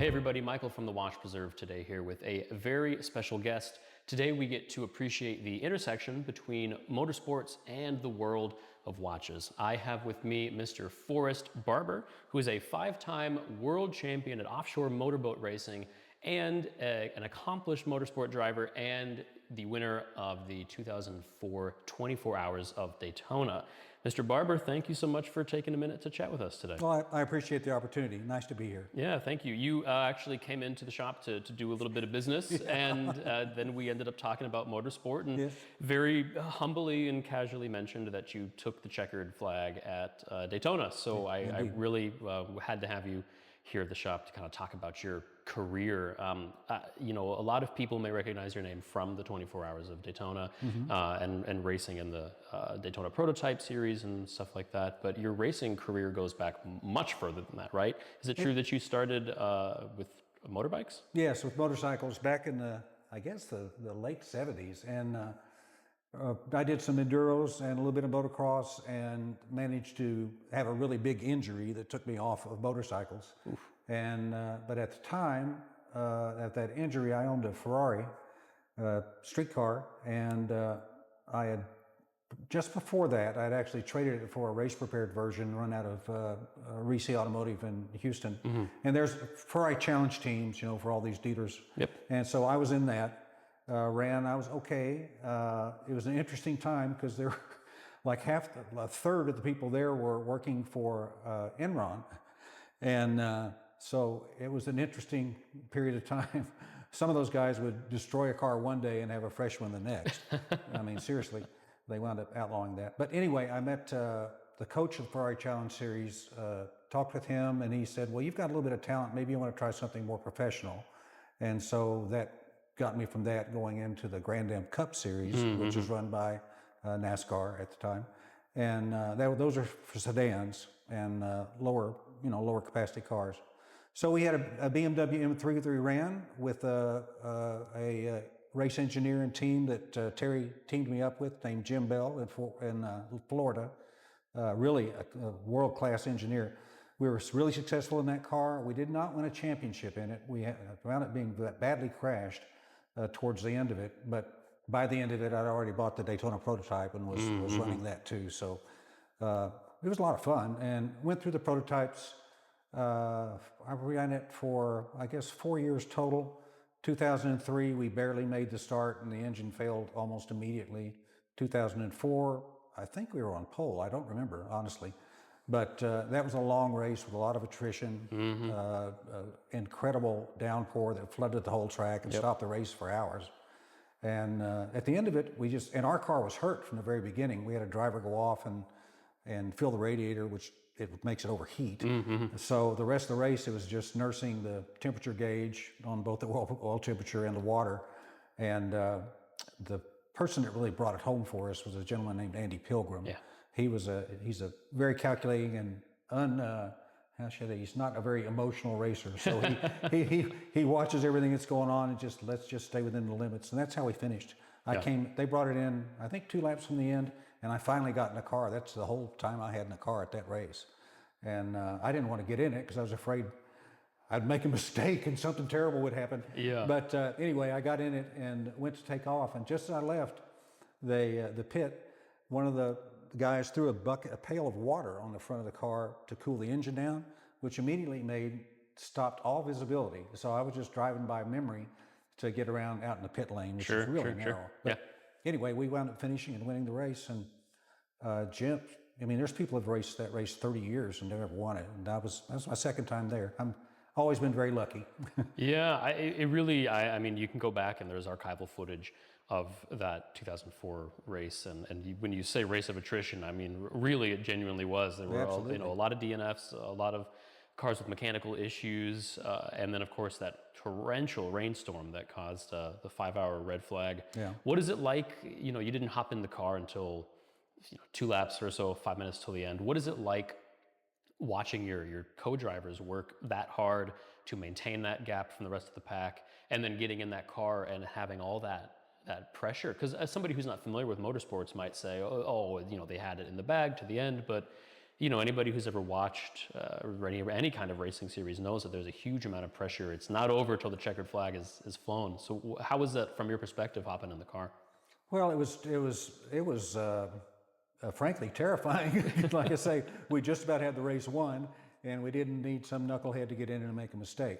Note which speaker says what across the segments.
Speaker 1: Hey everybody, Michael from the Watch Preserve today here with a very special guest. Today we get to appreciate the intersection between motorsports and the world of watches. I have with me Mr. Forest Barber, who is a 5-time world champion at offshore motorboat racing and an accomplished motorsport driver and the winner of the 2004 24 Hours of Daytona. Mr. Barber, thank you so much for taking a minute to chat with us today.
Speaker 2: Well, I appreciate the opportunity. Nice to be here.
Speaker 1: Yeah, thank you. You actually came into the shop to do a little bit of business, and then we ended up talking about motorsport, and very humbly and casually mentioned that you took the checkered flag at Daytona. So I really had to have you here at the shop to kind of talk about your career. You know, a lot of people may recognize your name from the 24 Hours of Daytona and racing in the Daytona Prototype Series and stuff like that. But your racing career goes back much further than that, right? Is it true that you started with motorbikes?
Speaker 2: Yes, with motorcycles back in the, I guess, the late 70s. And I did some enduros and a little bit of motocross and managed to have a really big injury that took me off of motorcycles. Oof. And but at the time, at that injury, I owned a Ferrari street car, and I had just before that, I'd actually traded it for a race-prepared version run out of Reese Automotive in Houston. And there's Ferrari challenge teams, you know, for all these dealers. And so I was in that. I was okay. It was an interesting time because there were like a third of the people there were working for Enron. And so it was an interesting period of time. Some of those guys would destroy a car one day and have a fresh one the next. I mean, seriously, they wound up outlawing that. But anyway, I met the coach of the Ferrari Challenge Series, talked with him, and he said, well, you've got a little bit of talent. Maybe you want to try something more professional. And so that got me from that going into the Grand Am Cup Series, which is run by NASCAR at the time. And those are for sedans and lower capacity cars. So we had a BMW M3 that we ran with a race engineer and team that Terry teamed me up with, named Jim Bell in Florida. Really a world-class engineer. We were really successful in that car. We did not win a championship in it. We found it being badly crashed towards the end of it. But by the end of it, I'd already bought the Daytona prototype and was running that too. So it was a lot of fun, and went through the prototypes. I ran it for, I guess, 4 years total. 2003, we barely made the start and the engine failed almost immediately. 2004, I think we were on pole. I don't remember, honestly. But that was a long race with a lot of attrition, incredible downpour that flooded the whole track and stopped the race for hours. And at the end of it, and our car was hurt from the very beginning. We had a driver go off and fill the radiator, which it makes it overheat. So the rest of the race, it was just nursing the temperature gauge on both the oil temperature and the water. And the person that really brought it home for us was a gentleman named Andy Pilgrim. He's a very calculating and he's not a very emotional racer. So he watches everything that's going on and let's just stay within the limits. And that's how we finished. They brought it in, I think 2 laps from the end, and I finally got in the car. That's the whole time I had in the car at that race. And I didn't want to get in it because I was afraid I'd make a mistake and something terrible would happen. But anyway, I got in it and went to take off. And just as I left the pit, one of the guys threw a pail of water on the front of the car to cool the engine down, which immediately stopped all visibility. So I was just driving by memory to get around out in the pit lane, which is really narrow. But anyway, we wound up finishing and winning the race. And Jim, I mean, there's people who've raced that race 30 years and never won it. And that was my second time there. I'm always been very lucky.
Speaker 1: I mean, you can go back and there's archival footage of that 2004 race. And when you say race of attrition, I mean, really, it genuinely was. There were a lot of DNFs, a lot of cars with mechanical issues, and then of course that torrential rainstorm that caused the 5-hour red flag. What is it like? You know, you didn't hop in the car until 2 laps or so, 5 minutes till the end. What is it like watching your co-drivers work that hard to maintain that gap from the rest of the pack, and then getting in that car and having all that pressure? Because as somebody who's not familiar with motorsports might say, oh, they had it in the bag to the end, but anybody who's ever watched or any kind of racing series knows that there's a huge amount of pressure. It's not over till the checkered flag is flown. So how was that from your perspective, hopping in the car?
Speaker 2: Well, it was frankly terrifying. Like I say, we just about had the race won, and we didn't need some knucklehead to get in and make a mistake.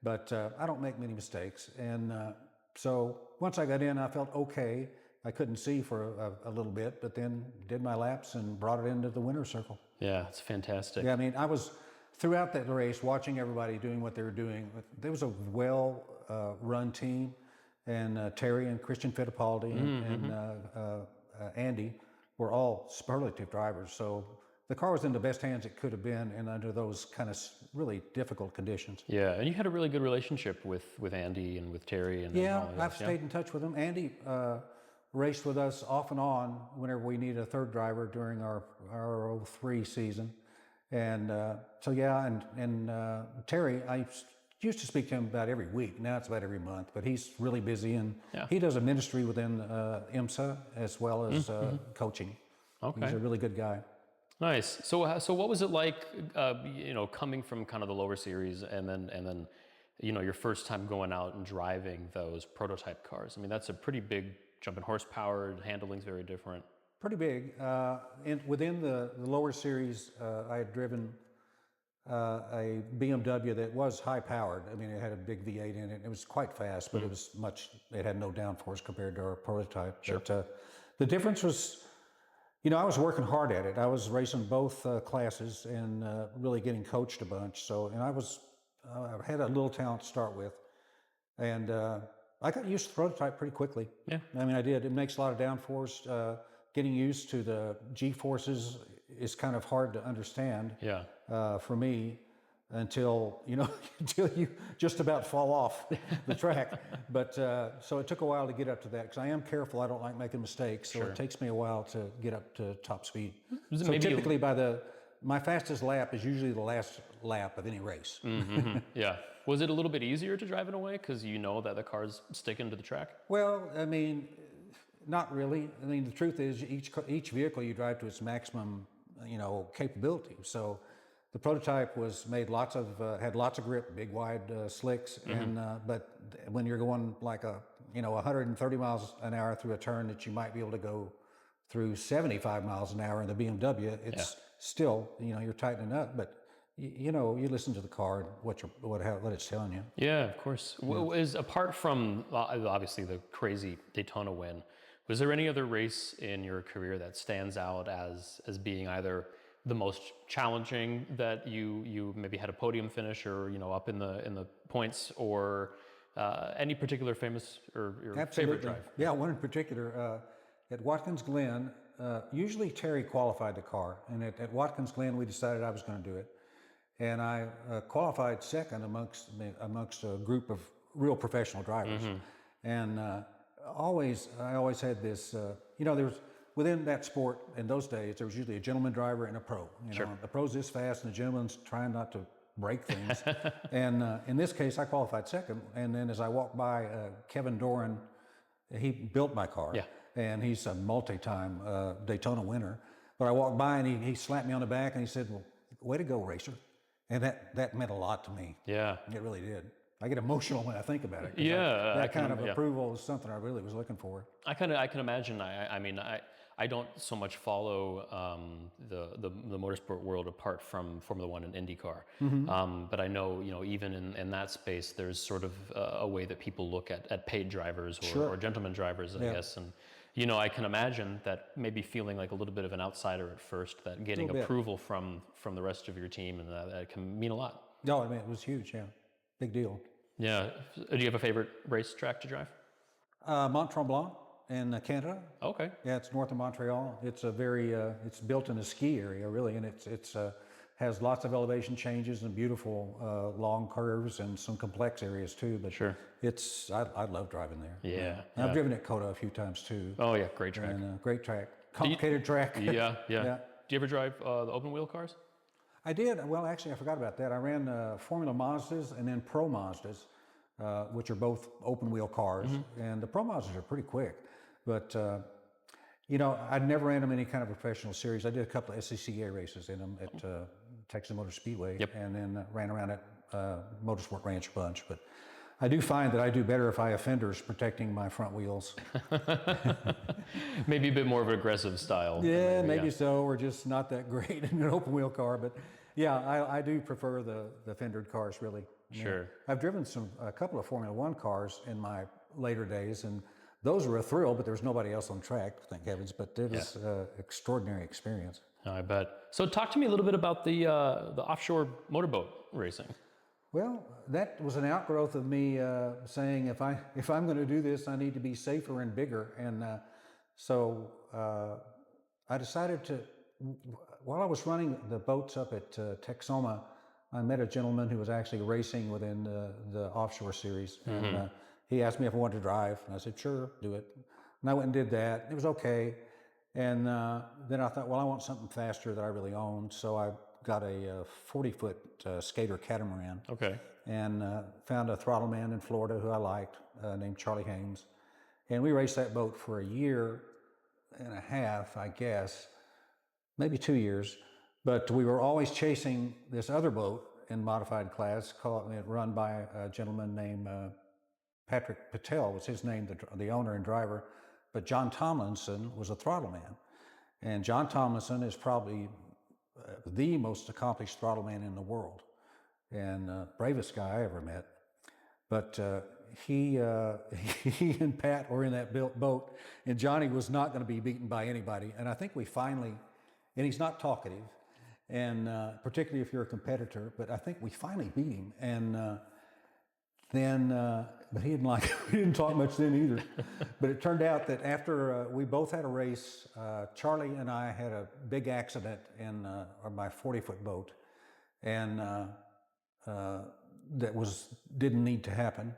Speaker 2: But I don't make many mistakes, and so once I got in, I felt okay. I couldn't see for a little bit, but then did my laps and brought it into the winner's circle.
Speaker 1: Yeah, it's fantastic.
Speaker 2: Yeah, I mean, I was throughout that race watching everybody doing what they were doing. There was a well run team, and Terry and Christian Fittipaldi and Andy were all superlative drivers. So the car was in the best hands it could have been, and under those kind of really difficult conditions.
Speaker 1: Yeah, and you had a really good relationship with Andy and with Terry. And
Speaker 2: Yeah,
Speaker 1: all of
Speaker 2: I've
Speaker 1: us,
Speaker 2: stayed in touch with them. Andy raced with us off and on whenever we needed a third driver during our 03 season. And so, yeah, and Terry, I used to speak to him about every week. Now it's about every month, but he's really busy, and he does a ministry within IMSA as well as coaching.
Speaker 1: Okay.
Speaker 2: He's a really good guy.
Speaker 1: Nice. So what was it like, coming from kind of the lower series and then, your first time going out and driving those prototype cars? I mean, that's a pretty big jump in horsepower. Handling's very different.
Speaker 2: Pretty big. Within the lower series, I had driven a BMW that was high powered. I mean, it had a big V8 in it. It was quite fast, but it had no downforce compared to our prototype.
Speaker 1: Sure.
Speaker 2: But the difference was, I was working hard at it. I was racing both classes and really getting coached a bunch. So, and I had a little talent to start with. And I got used to the prototype pretty quickly.
Speaker 1: Yeah.
Speaker 2: I mean, I did. It makes a lot of downforce. Getting used to the G-forces is kind of hard to understand.
Speaker 1: Yeah.
Speaker 2: For me, until you just about fall off the track. But so it took a while to get up to that, because I am careful. I don't like making mistakes, so it takes me a while to get up to top speed. So typically my fastest lap is usually the last lap of any race.
Speaker 1: Yeah. Was it a little bit easier to drive in a way because you know that the car's sticking to the track?
Speaker 2: Well, I mean, not really. I mean, the truth is each vehicle you drive to its maximum, capability. So the prototype was made had lots of grip, big wide slicks, and but when you're going like 130 miles an hour through a turn that you might be able to go through 75 miles an hour in the BMW, it's still, you're tightening up, but you listen to the car and what it's telling you.
Speaker 1: Yeah, of course. Is apart from obviously the crazy Daytona win, was there any other race in your career that stands out as being either the most challenging, that you maybe had a podium finish or up in the points, or any particular famous or your favorite drive?
Speaker 2: Yeah, one in particular at Watkins Glen. Usually Terry qualified the car, and at Watkins Glen we decided I was going to do it, and I qualified second amongst a group of real professional drivers, and I always had this. There was, within that sport in those days, there was usually a gentleman driver and a pro. The pro's this fast, and the gentleman's trying not to break things. And in this case, I qualified second. And then as I walked by, Kevin Doran, he built my car, and he's a multi-time Daytona winner. But I walked by, and he slapped me on the back, and he said, "Well, way to go, racer." And that meant a lot to me. Yeah, it really did. I get emotional when I think about it.
Speaker 1: Yeah,
Speaker 2: that kind of approval is something I really was looking for.
Speaker 1: I can imagine. I mean, I don't so much follow the motorsport world apart from Formula One and IndyCar, but I know even in that space there's sort of a way that people look at paid drivers or gentleman drivers, I guess, and I can imagine that maybe feeling like a little bit of an outsider at first, that getting approval from the rest of your team, and that can mean a lot.
Speaker 2: No, I mean, it was huge. Yeah, big deal.
Speaker 1: Yeah. Do you have a favorite racetrack to drive?
Speaker 2: Mont Tremblant in Canada.
Speaker 1: Okay.
Speaker 2: Yeah, it's north of Montreal. It's it's built in a ski area, really, and it's has lots of elevation changes and beautiful long curves and some complex areas too. But I love driving there.
Speaker 1: Yeah.
Speaker 2: I've driven at Coda a few times too.
Speaker 1: Oh yeah, great track.
Speaker 2: And great track, complicated track.
Speaker 1: Yeah. Do you ever drive the open wheel cars?
Speaker 2: I did. Well, actually, I forgot about that. I ran Formula Mazdas and then Pro Mazdas, which are both open wheel cars, and the Pro Mazdas are pretty quick. But I'd never ran them any kind of professional series. I did a couple of SCCA races in them at Texas Motor Speedway, and then ran around at Motorsport Ranch a bunch. But I do find that I do better if I have fenders protecting my front wheels.
Speaker 1: Maybe a bit more of an aggressive style.
Speaker 2: Yeah, maybe so, or just not that great in an open wheel car. But yeah, I do prefer the fendered cars, really.
Speaker 1: Sure.
Speaker 2: I've driven a couple of Formula One cars in my later days, and those were a thrill, but there was nobody else on track, thank heavens. But it was an extraordinary experience.
Speaker 1: I bet. So talk to me a little bit about the offshore motorboat racing.
Speaker 2: Well, that was an outgrowth of me saying if I'm going to do this, I need to be safer and bigger. And so I decided to, while I was running the boats up at Texoma, I met a gentleman who was actually racing within the offshore series. And he asked me if I wanted to drive, and I said, sure, do it. And I went and did that. It was okay. And then I thought, well, I want something faster that I really owned. So I got a 40-foot skater catamaran.
Speaker 1: Okay.
Speaker 2: And found a throttle man in Florida who I liked, named Charlie Hames. And we raced that boat for a year and a half, I guess, maybe 2 years. But we were always chasing this other boat in modified class, run by a gentleman named Patrick Patel was his name, the owner and driver. But John Tomlinson was a throttle man. And John Tomlinson is probably the most accomplished throttle man in the world, and bravest guy I ever met. But he and Pat were in that boat, and Johnny was not going to be beaten by anybody. And I think we finally, and he's not talkative, and particularly if you're a competitor, but I think we finally beat him. And but he didn't talk much then either. But it turned out that after we both had a race, Charlie and I had a big accident in my 40-foot boat, and didn't need to happen.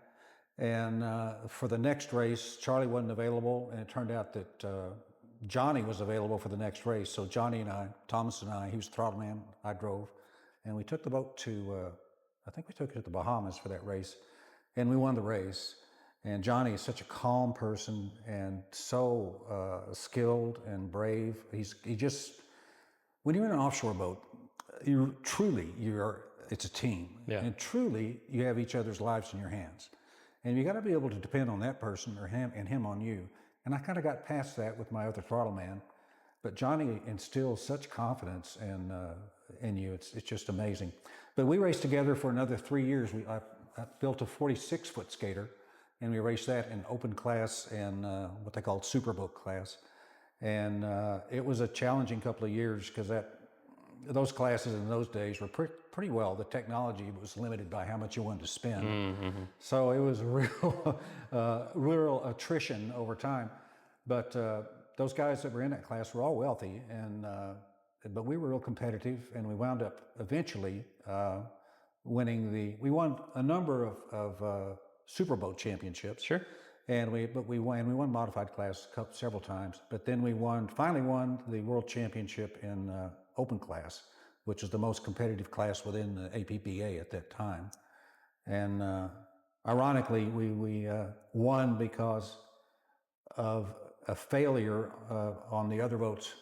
Speaker 2: And for the next race, Charlie wasn't available, and it turned out that Johnny was available for the next race. So Johnny and I, Thomas and I, he was the throttle man, I drove, and we took the boat to, I think we took it to the Bahamas for that race, and we won the race. And Johnny is such a calm person and so skilled and brave. When you're in an offshore boat, it's a team.
Speaker 1: Yeah.
Speaker 2: And truly, you have each other's lives in your hands. And you got to be able to depend on that person or him on you. And I kind of got past that with my other throttle man. But Johnny instills such confidence in you. It's just amazing. But we raced together for another 3 years. I built a 46-foot skater, and we raced that in open class and what they called superboat class. And it was a challenging couple of years because those classes in those days were pretty well, the technology was limited by how much you wanted to spend. Mm-hmm. So it was real attrition over time. But those guys that were in that class were all wealthy, but we were real competitive, and we wound up eventually we won a number of superboat championships.
Speaker 1: Sure.
Speaker 2: And we won modified class several times. But then we finally won the world championship in open class, which is the most competitive class within the APPA at that time. And ironically, we won because of a failure on the other boat's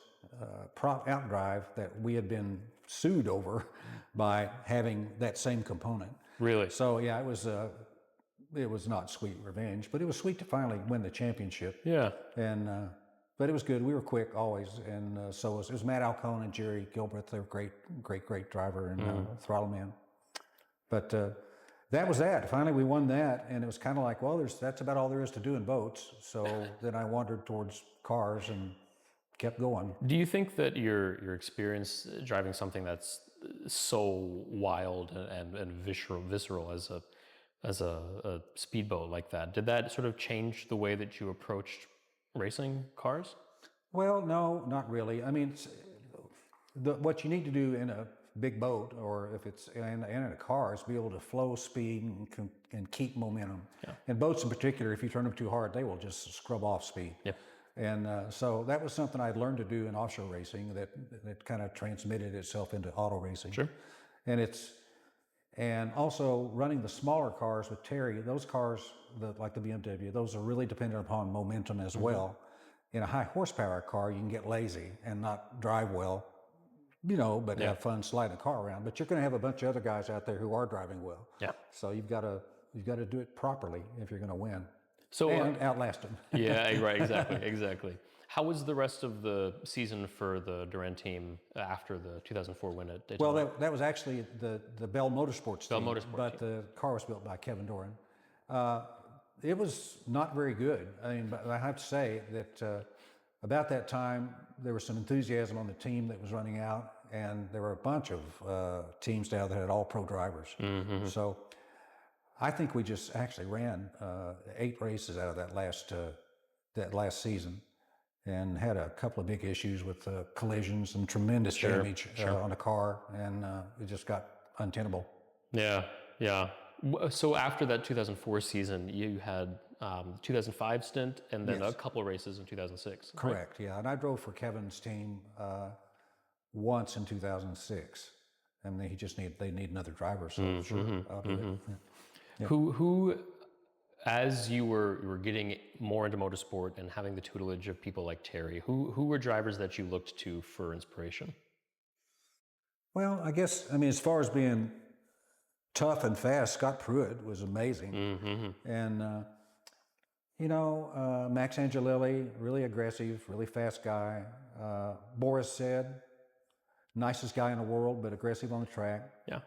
Speaker 2: outdrive that we had been sued over by having that same component.
Speaker 1: Really?
Speaker 2: So yeah, it was not sweet revenge, but it was sweet to finally win the championship.
Speaker 1: Yeah.
Speaker 2: And but it was good. We were quick always, and so it was Matt Alcone and Jerry Gilbreth. They were great driver and throttle man. But that was that. Finally, we won that, and it was kind of like, well, that's about all there is to do in boats. So then I wandered towards cars and kept going.
Speaker 1: Do you think that your experience driving something that's so wild and visceral as a speedboat like that, did that sort of change the way that you approached racing cars?
Speaker 2: Well, no, not really. I mean, what you need to do in a big boat, or if it's in a car, is be able to flow speed and keep momentum. Yeah. And boats in particular, if you turn them too hard, they will just scrub off speed. Yeah. And so that was something I'd learned to do in offshore racing that kind of transmitted itself into auto racing.
Speaker 1: Sure.
Speaker 2: And also running the smaller cars with Terry, those cars, like the BMW, those are really dependent upon momentum as well. in a high horsepower car, you can get lazy and not drive well, but have fun sliding the car around. But you're going to have a bunch of other guys out there who are driving well.
Speaker 1: Yeah.
Speaker 2: So you've got to do it properly if you're going to win.
Speaker 1: So
Speaker 2: and outlast them.
Speaker 1: Yeah, right, exactly. How was the rest of the season for the Durand team after the 2004 win at Daytona?
Speaker 2: Well, that was actually the Bell Motorsports team, but
Speaker 1: team.
Speaker 2: the car was built by Kevin Doran. It was not very good. I mean, but I have to say that about that time, there was some enthusiasm on the team that was running out, and there were a bunch of teams down that had all pro drivers.
Speaker 1: Mm-hmm.
Speaker 2: So I think we just actually ran 8 races out of that last season, and had a couple of big issues with collisions and tremendous damage on the car, and it just got untenable.
Speaker 1: Yeah. So after that 2004 season, you had 2005 stint, and then a couple of races in 2006.
Speaker 2: Correct. Right? Yeah, and I drove for Kevin's team once in 2006, and they need another driver. So sure, I'll do it. Yeah.
Speaker 1: Who, as you were getting more into motorsport and having the tutelage of people like Terry, who were drivers that you looked to for inspiration?
Speaker 2: Well, I guess, as far as being tough and fast, Scott Pruitt was amazing.
Speaker 1: Mm-hmm.
Speaker 2: And, Max Angelilli, really aggressive, really fast guy. Boris said, nicest guy in the world, but aggressive on the track.
Speaker 1: Yeah.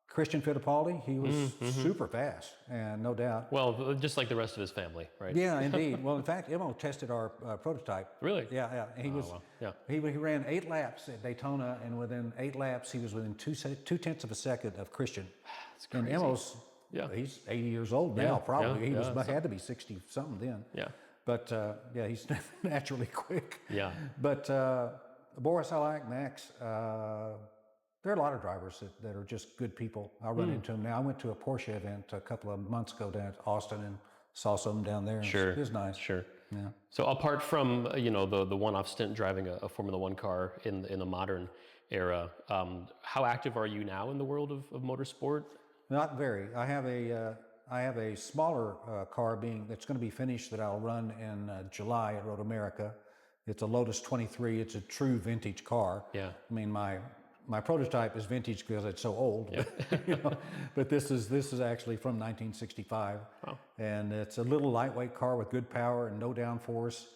Speaker 2: Christian Fittipaldi, he was super fast, and no doubt.
Speaker 1: Well, just like the rest of his family, right?
Speaker 2: Yeah, indeed. Well, in fact, Immo tested our prototype.
Speaker 1: Really?
Speaker 2: Yeah. He ran 8 laps at Daytona, and within 8 laps, he was within 2/10 of a second of Christian.
Speaker 1: That's crazy.
Speaker 2: And Immo's, he's 80 years old now, probably. He had to be 60 something then.
Speaker 1: Yeah.
Speaker 2: But he's naturally quick.
Speaker 1: Yeah.
Speaker 2: But Boris, I like Max. There are a lot of drivers that are just good people. I run into them now. I went to a Porsche event a couple of months ago down at Austin and saw some down there.
Speaker 1: Sure.
Speaker 2: It was nice.
Speaker 1: Sure.
Speaker 2: Yeah.
Speaker 1: So apart from the one-off stint driving a Formula One car in the modern era, how active are you now in the world of motorsport?
Speaker 2: Not very. I have a smaller car that's going to be finished that I'll run in July at Road America. It's a Lotus 23. It's a true vintage car.
Speaker 1: Yeah.
Speaker 2: My prototype is vintage because it's so old, but this is actually from 1965, and it's a little lightweight car with good power and no downforce,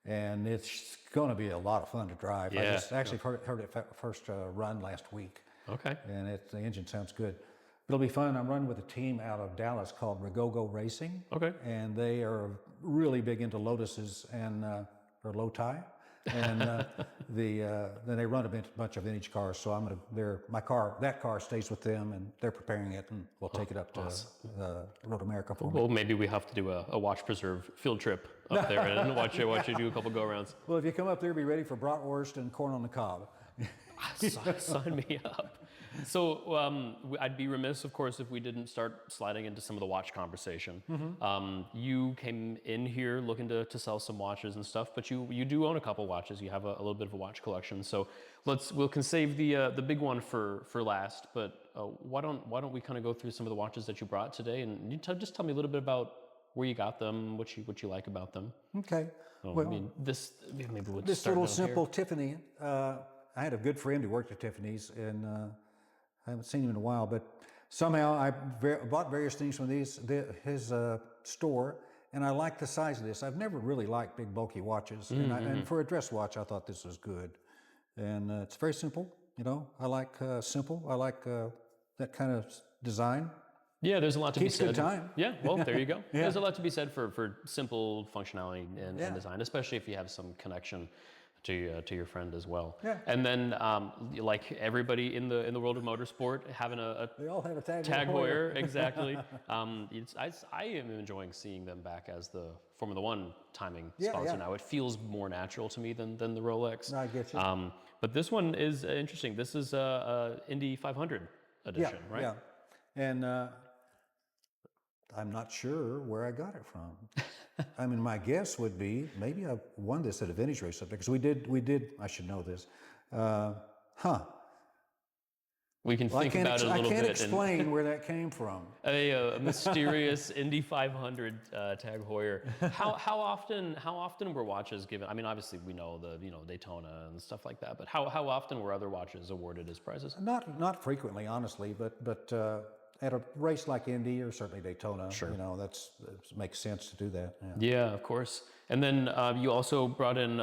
Speaker 2: and it's going to be a lot of fun to drive.
Speaker 1: Yeah.
Speaker 2: I just actually heard it first run last week.
Speaker 1: Okay.
Speaker 2: And the engine sounds good. It'll be fun. I'm running with a team out of Dallas called Rigogo Racing.
Speaker 1: Okay.
Speaker 2: And they are really big into Lotuses and or Lotai. And then they run a bunch of vintage cars. So that car stays with them, and they're preparing it, and we'll take it up to Road America for me.
Speaker 1: Well, maybe we have to do a watch preserve field trip up there and watch you do a couple go-arounds.
Speaker 2: Well, if you come up there, be ready for bratwurst and corn on the cob.
Speaker 1: Sign me up. So I'd be remiss, of course, if we didn't start sliding into some of the watch conversation. You came in here looking to sell some watches and stuff, but you do own a couple watches. You have a little bit of a watch collection. So we can save the big one for last. But why don't we kind of go through some of the watches that you brought today, and you just tell me a little bit about where you got them, what you like about them.
Speaker 2: Okay.
Speaker 1: This
Speaker 2: little simple Tiffany. I had a good friend who worked at Tiffany's, and I haven't seen him in a while, but somehow I bought various things from his store, and I like the size of this. I've never really liked big, bulky watches, and for a dress watch, I thought this was good. And it's very simple, I like simple. I like that kind of design.
Speaker 1: Yeah, there's a lot to be said.
Speaker 2: Keeps good time.
Speaker 1: Yeah, well, there you go. Yeah. There's a lot to be said for simple functionality and design, especially if you have some connection to your friend as well.
Speaker 2: Yeah.
Speaker 1: And then, like everybody in the world of motorsport, having
Speaker 2: they all have a TAG
Speaker 1: Heuer, exactly. I am enjoying seeing them back as the Formula One timing sponsor now. It feels more natural to me than the Rolex.
Speaker 2: I get you.
Speaker 1: But this one is interesting. This is a Indy 500 edition, right?
Speaker 2: Yeah. And I'm not sure where I got it from. My guess would be maybe I won this at a vintage race up there, because we did. I should know this. Well,
Speaker 1: We can think about it a little bit.
Speaker 2: I can't explain where that came from.
Speaker 1: A mysterious Indy 500 TAG Heuer. How often were watches given? I mean, obviously we know the Daytona and stuff like that, but how often were other watches awarded as prizes?
Speaker 2: Not frequently, honestly, but at a race like Indy or certainly Daytona,
Speaker 1: Sure.
Speaker 2: that makes sense to do that.
Speaker 1: Yeah, of course. And then you also brought in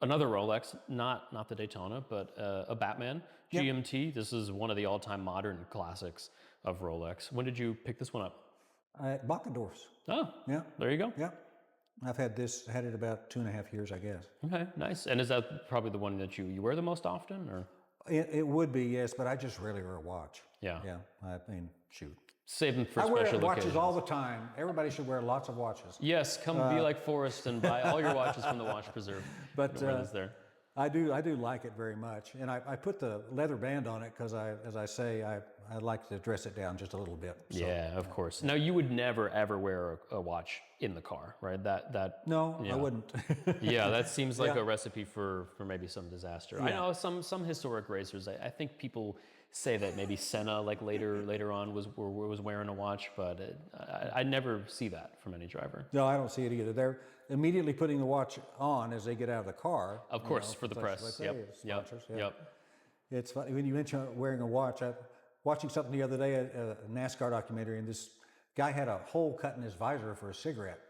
Speaker 1: another Rolex, not the Daytona, but a Batman GMT. This is one of the all-time modern classics of Rolex. When did you pick this one up?
Speaker 2: At Bachendorf's.
Speaker 1: Oh,
Speaker 2: Yeah.
Speaker 1: there you go.
Speaker 2: Yeah. I've had it about 2.5 years, I guess.
Speaker 1: Okay, nice. And is that probably the one that you wear the most often, or?
Speaker 2: It would be, yes, but I just rarely wear a watch.
Speaker 1: Yeah.
Speaker 2: Yeah. I mean, shoot.
Speaker 1: Save them for
Speaker 2: I
Speaker 1: special
Speaker 2: wear watches
Speaker 1: occasions.
Speaker 2: all the time. Everybody should wear lots of watches.
Speaker 1: Yes, come be like Forrest and buy all your watches from the watch preserve.
Speaker 2: But
Speaker 1: there.
Speaker 2: I do like it very much, and I put the leather band on it because as I say, I like to dress it down just a little bit. So.
Speaker 1: Yeah, of course. Now you would never ever wear a watch in the car, right?
Speaker 2: No, I wouldn't.
Speaker 1: Yeah, that seems like a recipe for maybe some disaster.
Speaker 2: Yeah.
Speaker 1: I know some historic racers. I think people say that maybe Senna later on was wearing a watch, but I never see that from any driver.
Speaker 2: No, I don't see it either. They're immediately putting the watch on as they get out of the car.
Speaker 1: Of course, for the press. Yep.
Speaker 2: It's funny when you mention wearing a watch. I watching something the other day, a NASCAR documentary, and this guy had a hole cut in his visor for a cigarette.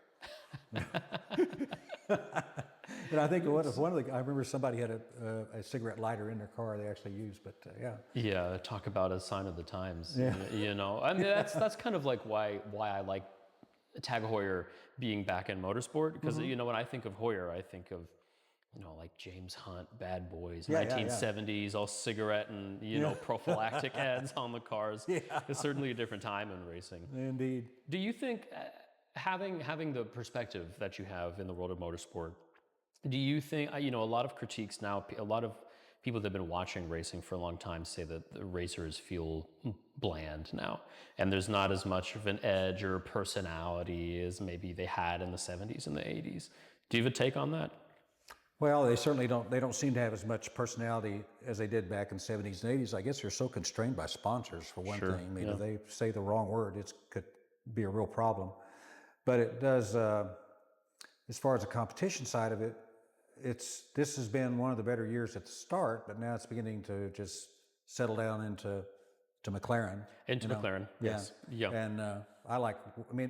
Speaker 2: And I think I remember somebody had a cigarette lighter in their car they actually used, but yeah.
Speaker 1: Yeah, talk about a sign of the times.
Speaker 2: Yeah.
Speaker 1: I mean that's kind of like why I like TAG Heuer being back in motorsport, because when I think of Heuer, I think of like James Hunt, Bad Boys, 1970s, all cigarette and prophylactic ads on the cars.
Speaker 2: Yeah.
Speaker 1: It's certainly a different time in racing.
Speaker 2: Indeed.
Speaker 1: Do you think having the perspective that you have in the world of motorsport, do you think a lot of critiques now, a lot of people that have been watching racing for a long time say that the racers feel bland now, and there's not as much of an edge or personality as maybe they had in the 70s and the 80s. Do you have a take on that?
Speaker 2: Well, they certainly don't. They don't seem to have as much personality as they did back in the 70s and 80s. I guess they're so constrained by sponsors, for one thing. I mean, if they say the wrong word, it could be a real problem. But it does, as far as the competition side of it, this has been one of the better years at the start, but now it's beginning to just settle down into McLaren.
Speaker 1: McLaren, yes. Yeah.
Speaker 2: And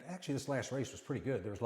Speaker 2: actually this last race was pretty good. There was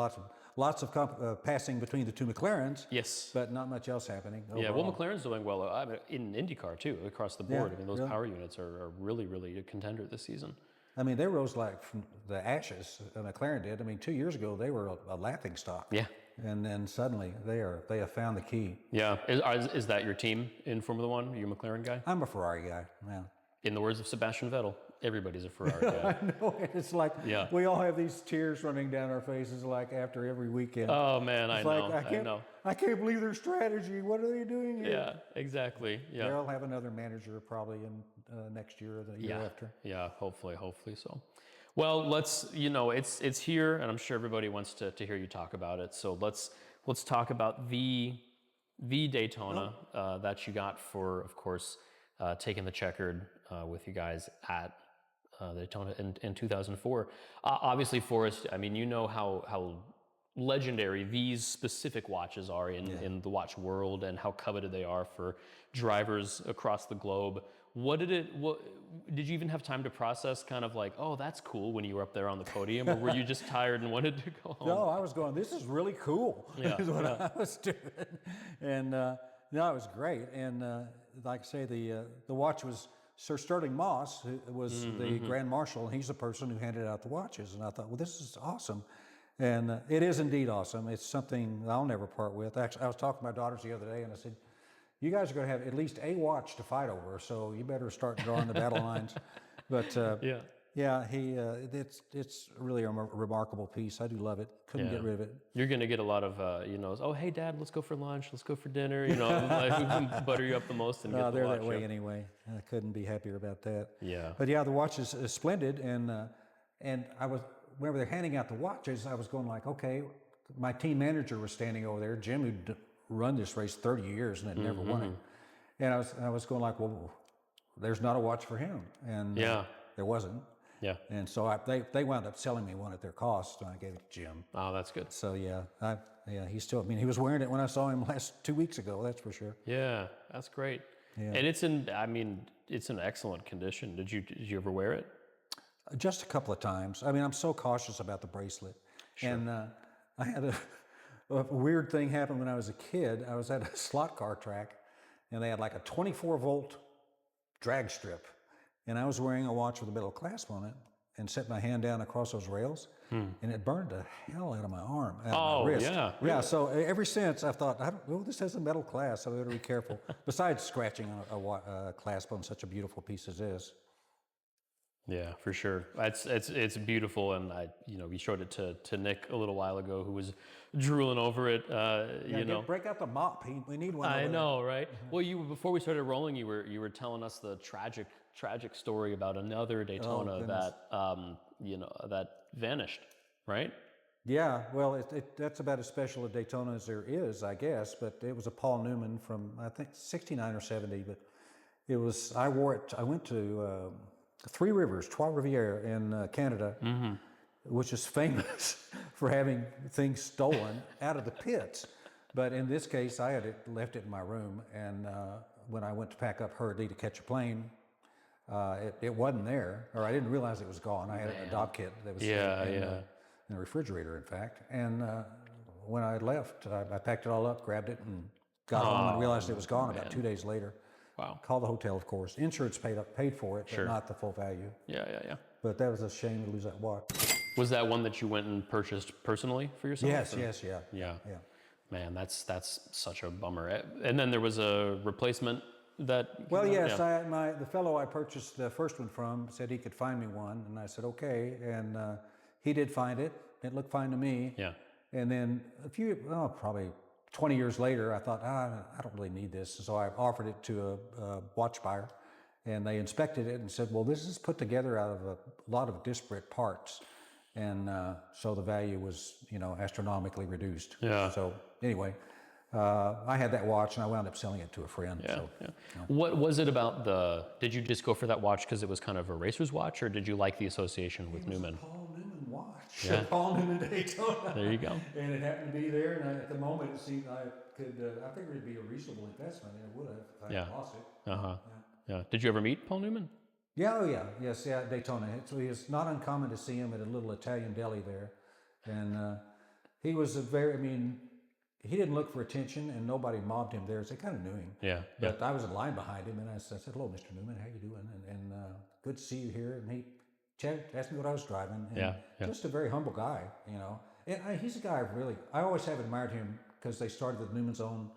Speaker 2: lots of passing between the two McLarens.
Speaker 1: Yes.
Speaker 2: But not much else happening.
Speaker 1: Yeah,
Speaker 2: overall.
Speaker 1: well, McLaren's doing well in IndyCar too, across the board. I mean, those power units are really, really a contender this season.
Speaker 2: I mean, they rose like from the ashes. McLaren did. I mean, 2 years ago they were a laughing stock.
Speaker 1: Yeah.
Speaker 2: And then suddenly they have found the key.
Speaker 1: Yeah. Is that your team in Formula One? Are you a McLaren guy?
Speaker 2: I'm a Ferrari guy. Yeah.
Speaker 1: In the words of Sebastian Vettel, everybody's a Ferrari guy.
Speaker 2: I know. It's like we all have these tears running down our faces like after every weekend.
Speaker 1: Oh man, I know.
Speaker 2: I can't believe their strategy. What are they doing here?
Speaker 1: Yeah, exactly. Yeah.
Speaker 2: They'll have another manager probably in next year or the year after.
Speaker 1: Yeah, hopefully so. Well, let's, it's here, and I'm sure everybody wants to hear you talk about it. So let's talk about the Daytona that you got for, of course, taking the checkered with you guys at the Daytona in 2004. Obviously, Forrest, I mean, how legendary these specific watches are in the watch world, and how coveted they are for drivers across the globe. Did you even have time to process kind of like, oh, that's cool when you were up there on the podium, or were you just tired and wanted to go home?
Speaker 2: No, I was going, this is really cool, is what I was doing. And no, it was great. And like I say, the watch was Sir Stirling Moss, who was the Grand Marshal, and he's the person who handed out the watches. And I thought, well, this is awesome. And it is indeed awesome. It's something I'll never part with. Actually, I was talking to my daughters the other day, and I said, you guys are going to have at least a watch to fight over, so you better start drawing the battle lines. But it's really a remarkable piece. I do love it. Couldn't get rid of it.
Speaker 1: You're going to get a lot of, oh, hey, Dad, let's go for lunch. Let's go for dinner. Who can butter you up the most and get the watch.
Speaker 2: They're that way anyway. I couldn't be happier about that.
Speaker 1: Yeah.
Speaker 2: But yeah, the watch is splendid. And whenever they're handing out the watches, I was going like, okay, my team manager was standing over there, Jim, who'd run this race 30 years and had never won it. And I was going like, well, there's not a watch for him. And there wasn't.
Speaker 1: Yeah.
Speaker 2: And so they wound up selling me one at their cost, and I gave it to Jim.
Speaker 1: Oh, that's good.
Speaker 2: So he's still, I mean, he was wearing it when I saw him 2 weeks ago, that's for sure.
Speaker 1: Yeah, that's great.
Speaker 2: Yeah.
Speaker 1: And it's in excellent condition. Did you ever wear it?
Speaker 2: Just a couple of times. I mean, I'm so cautious about the bracelet.
Speaker 1: Sure.
Speaker 2: And I had a weird thing happen when I was a kid. I was at a slot car track, and they had like a 24-volt drag strip. And I was wearing a watch with a metal clasp on it, and set my hand down across those rails, and it burned the hell out of my arm, out of my wrist.
Speaker 1: Yeah.
Speaker 2: Yeah, so ever since I've thought, this has a metal clasp, so I better be careful. Besides scratching a clasp on such a beautiful piece as this.
Speaker 1: Yeah, for sure. It's beautiful, and we showed it to Nick a little while ago, who was drooling over it.
Speaker 2: Break out the mop. We need one.
Speaker 1: I know, right? Well, before we started rolling, you were telling us the tragic story about another Daytona that vanished, right?
Speaker 2: Yeah, well, that's about as special a Daytona as there is, I guess. But it was a Paul Newman from, I think, 69 or 70. But it was, I wore it. I went to Three Rivers, Trois Rivières in Canada, which is famous for having things stolen out of the pits. But in this case, I had left it in my room, and when I went to pack up hurriedly to catch a plane, it wasn't there, or I didn't realize it was gone. I had an adopt kit that was in the refrigerator, in fact. And when I left, I packed it all up, grabbed it, and got home and realized it was gone about 2 days later.
Speaker 1: Wow.
Speaker 2: Called the hotel, of course. Insurance paid for it, but not the full value.
Speaker 1: Yeah.
Speaker 2: But that was a shame to lose that watch.
Speaker 1: Was that one that you went and purchased personally for yourself?
Speaker 2: Yes,
Speaker 1: Yeah. Man, that's such a bummer. And then there was a replacement that.
Speaker 2: Well, yes, the fellow I purchased the first one from said he could find me one, and I said okay, and he did find it. It looked fine to me.
Speaker 1: Yeah.
Speaker 2: And then probably 20 years later, I thought, I don't really need this. So I offered it to a watch buyer, and they inspected it and said, well, this is put together out of a lot of disparate parts. And so the value was, astronomically reduced.
Speaker 1: Yeah.
Speaker 2: So anyway, I had that watch, and I wound up selling it to a friend.
Speaker 1: Yeah.
Speaker 2: So,
Speaker 1: What was it about did you just go for that watch because it was kind of a racer's watch, or did you like the association with Newman?
Speaker 2: Paul Newman watch.
Speaker 1: Yeah.
Speaker 2: Paul Newman Daytona.
Speaker 1: There you go.
Speaker 2: And it happened to be there, and at the moment it seemed I figured it'd be a reasonable investment, and it would have if I had lost it.
Speaker 1: Yeah. Did you ever meet Paul Newman?
Speaker 2: Yeah, at Daytona. It's not uncommon to see him at a little Italian deli there. And he was he didn't look for attention, and nobody mobbed him there, so they kind of knew him.
Speaker 1: Yeah.
Speaker 2: But I was in line behind him, and I said, hello, Mr. Newman, how you doing? And good to see you here. And he asked me what I was driving. And just a very humble guy, And he's a guy I always have admired him because they started the Newman's own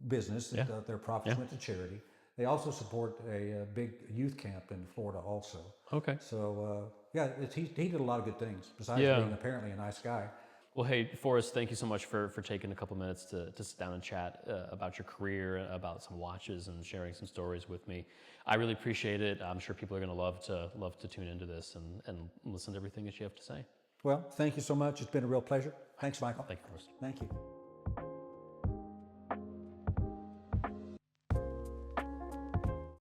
Speaker 2: business. Their profits went to charity. They also support a big youth camp in Florida also. Okay. So, he did a lot of good things, besides being apparently a nice guy.
Speaker 1: Well, hey, Forrest, thank you so much for taking a couple minutes to sit down and chat about your career, about some watches, and sharing some stories with me. I really appreciate it. I'm sure people are going to love to tune into this and listen to everything that you have to say.
Speaker 2: Well, thank you so much. It's been a real pleasure. Thanks, Michael.
Speaker 1: Thank you, Forrest.
Speaker 2: Thank you.